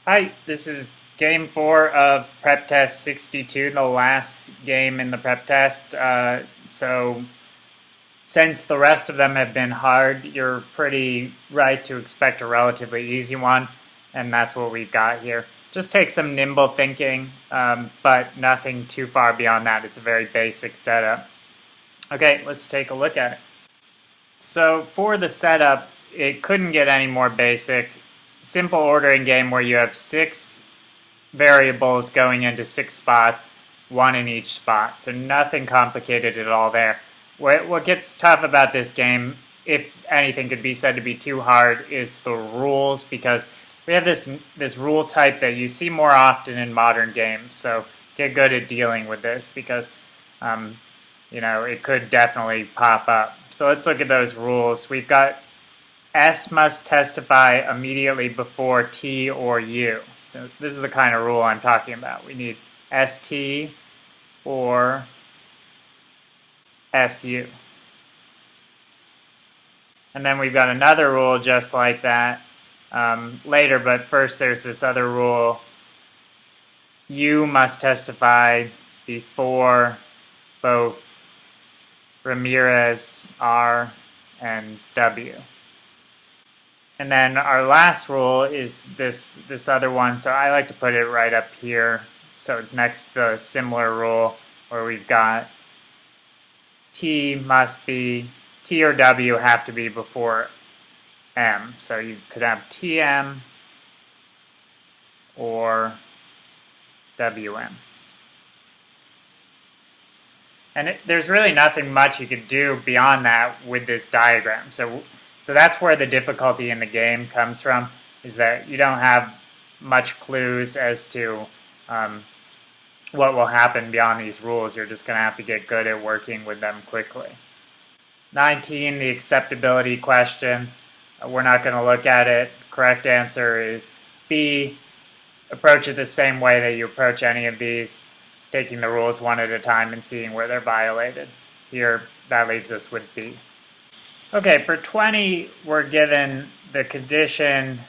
Hi, this is game 4 of Preptest 62, the last game in the Preptest. So since the rest of them have been hard, you're pretty right to expect a relatively easy one, and that's what we've got here. Just take some nimble thinking, but nothing too far beyond that. It's a very basic setup. Okay, let's take a look at it. So for the setup, it couldn't get any more basic. Simple ordering game where you have 6 variables going into 6 spots, 1 in each spot. So nothing complicated at all there. What gets tough about this game, if anything could be said to be too hard, is the rules, because we have this rule type that you see more often in modern games. So get good at dealing with this, because it could definitely pop up. So let's look at those rules. We've got S must testify immediately before T or U. So this is the kind of rule I'm talking about. We need ST or SU. And then we've got another rule just like that later, but first there's this other rule. U must testify before both Ramirez, R, and W. And then our last rule is this other one, so I like to put it right up here. So it's next to the similar rule where we've got T or W have to be before M. So you could have TM or WM. And there's really nothing much you could do beyond that with this diagram. So that's where the difficulty in the game comes from, is that you don't have much clues as to what will happen beyond these rules. You're just going to have to get good at working with them quickly. 19, the acceptability question. We're not going to look at it. Correct answer is B. Approach it the same way that you approach any of these, taking the rules one at a time and seeing where they're violated. Here, that leaves us with B. Okay, for 20, we're given the condition,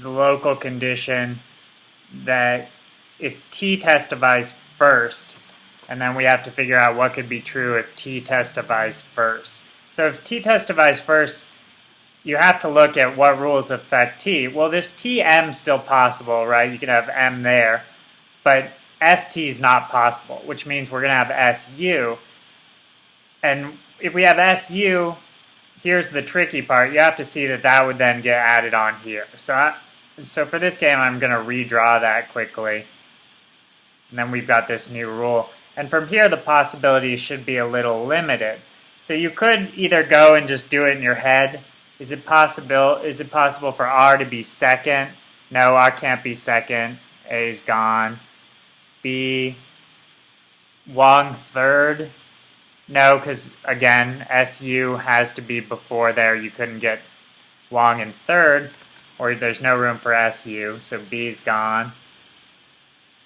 the local condition, that if T testifies first, and then we have to figure out what could be true if T testifies first. So if T testifies first, you have to look at what rules affect T. Well, this TM is still possible, right? You can have M there, but ST is not possible, which means we're going to have SU. And if we have SU, here's the tricky part. You have to see that would then get added on here. So for this game, I'm going to redraw that quickly. And then we've got this new rule. And from here, the possibilities should be a little limited. So you could either go and just do it in your head. Is it possible for R to be second? No, R can't be second. A is gone. B, Wong third? No, because again, SU has to be before there. You couldn't get Wong in third, or there's no room for SU, so B's gone.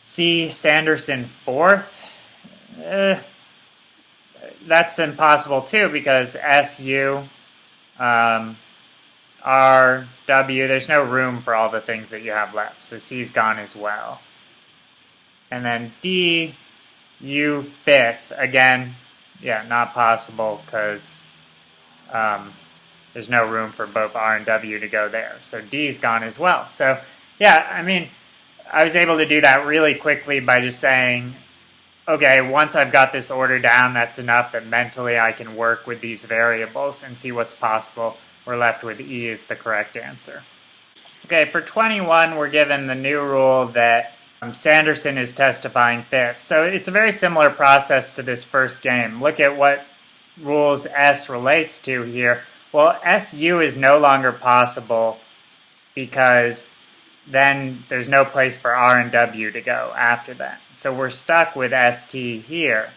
C, Sanderson fourth? That's impossible too, because SU, R, W, there's no room for all the things that you have left, so C's gone as well. And then D, U fifth, again, yeah, not possible because there's no room for both R and W to go there. So D's gone as well. So yeah, I mean, I was able to do that really quickly by just saying, okay, once I've got this order down, that's enough that mentally I can work with these variables and see what's possible. We're left with E as the correct answer. Okay, for 21, we're given the new rule that Sanderson is testifying fifth. So it's a very similar process to this first game. Look at what rules S relates to here. Well, SU is no longer possible because then there's no place for R and W to go after that. So we're stuck with ST here.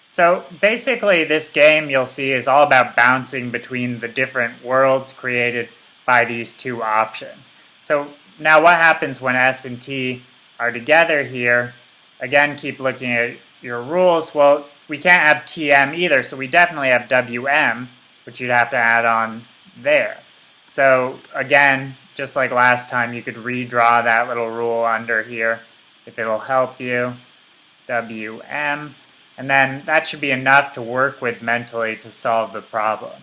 So basically this game, you'll see, is all about bouncing between the different worlds created by these two options. So now what happens when S and T are together here? Again, keep looking at your rules. Well, we can't have TM either, so we definitely have WM, which you'd have to add on there. So again, just like last time, you could redraw that little rule under here if it'll help you. WM. And then that should be enough to work with mentally to solve the problem.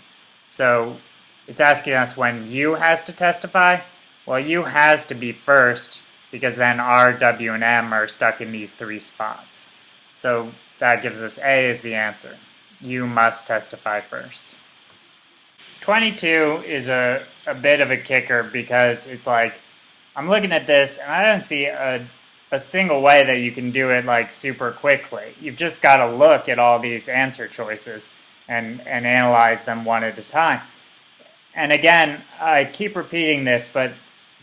So it's asking us when U has to testify. Well, U has to be first because then R, W, and M are stuck in these three spots. So that gives us A as the answer. U must testify first. 22 is a bit of a kicker because it's like, I'm looking at this and I don't see a single way that you can do it like super quickly. You've just got to look at all these answer choices and analyze them one at a time. And again, I keep repeating this, but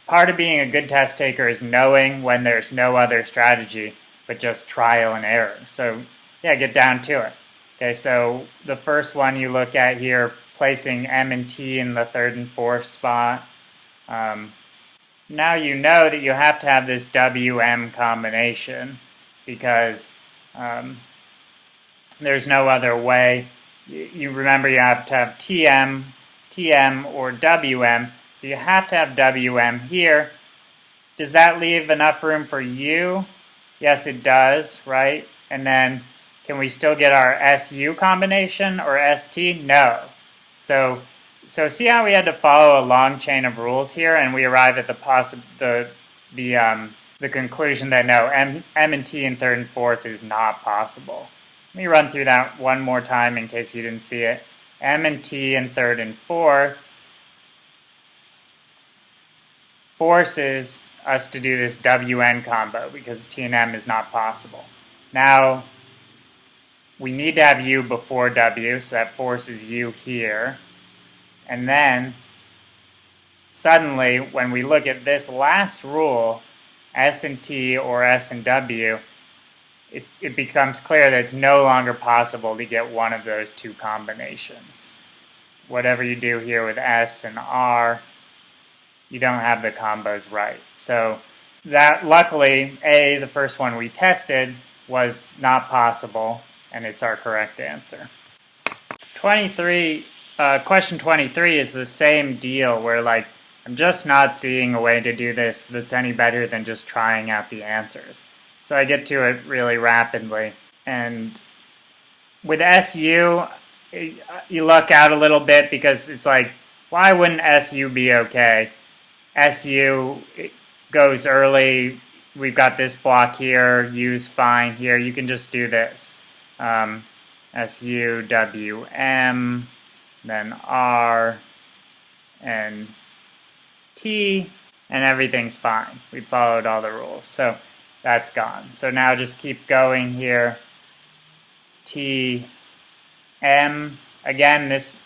part of being a good test taker is knowing when there's no other strategy but just trial and error. So yeah, get down to it. Okay, so the first one you look at here, placing M and T in the third and fourth spot. Now you know that you have to have this WM combination because there's no other way. You remember you have to have TM, or WM, so you have to have WM here. Does that leave enough room for U? Yes, it does, right? And then can we still get our SU combination or ST? No. So see how we had to follow a long chain of rules here, and we arrive at the conclusion that no, M and T in third and fourth is not possible. Let me run through that one more time in case you didn't see it. M and T in third and fourth forces us to do this WN combo because T and M is not possible. Now, we need to have U before W, so that forces U here. And then, suddenly, when we look at this last rule, S and T or S and W, it becomes clear that it's no longer possible to get one of those two combinations. Whatever you do here with S and R, you don't have the combos right. So that, luckily, A, the first one we tested, was not possible, and it's our correct answer. Question 23 is the same deal where, like, I'm just not seeing a way to do this that's any better than just trying out the answers. So I get to it really rapidly. And with SU, you luck out a little bit because it's like, why wouldn't SU be okay? SU goes early. We've got this block here. U's fine here. You can just do this. SU, WM, then R, and T, and everything's fine. We followed all the rules. So that's gone. So now just keep going here. T, M. Again, this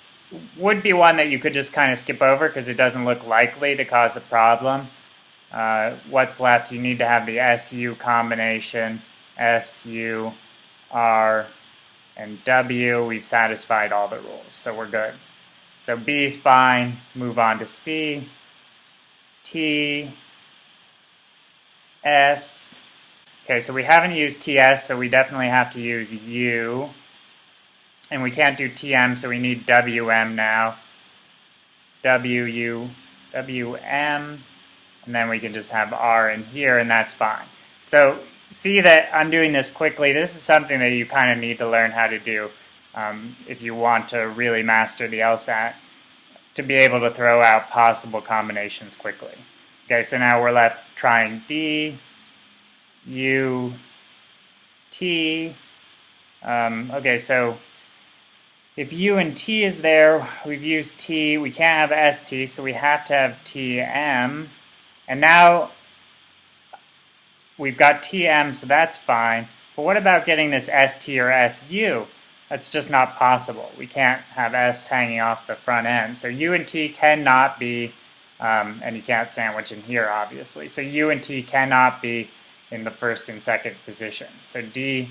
would be one that you could just kind of skip over because it doesn't look likely to cause a problem. What's left? You need to have the SU combination. SU, R, and W. We've satisfied all the rules, so we're good. So B is fine. Move on to C. T, S. Okay, so we haven't used TS, so we definitely have to use U. And we can't do TM, so we need WM now. WU, WM, and then we can just have R in here, and that's fine. So see that I'm doing this quickly. This is something that you kind of need to learn how to do if you want to really master the LSAT, to be able to throw out possible combinations quickly. Okay, so now we're left trying D, U, T. Okay, so if U and T is there, we've used T. We can't have ST, so we have to have TM. And now we've got TM, so that's fine. But what about getting this ST or SU? That's just not possible. We can't have S hanging off the front end. So U and T cannot be, and you can't sandwich in here, obviously. So U and T cannot be in the first and second position. So D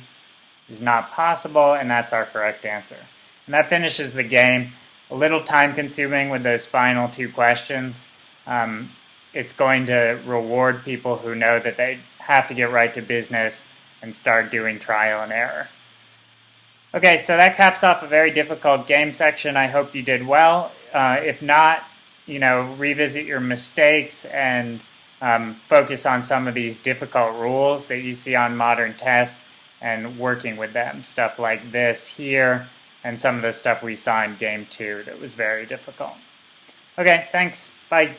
is not possible, and that's our correct answer. And that finishes the game. A little time consuming with those final two questions. It's going to reward people who know that they have to get right to business and start doing trial and error. Okay, so that caps off a very difficult game section. I hope you did well. If not, revisit your mistakes and focus on some of these difficult rules that you see on modern tests and working with them. Stuff like this here and some of the stuff we saw in game 2 that was very difficult. Okay, thanks. Bye.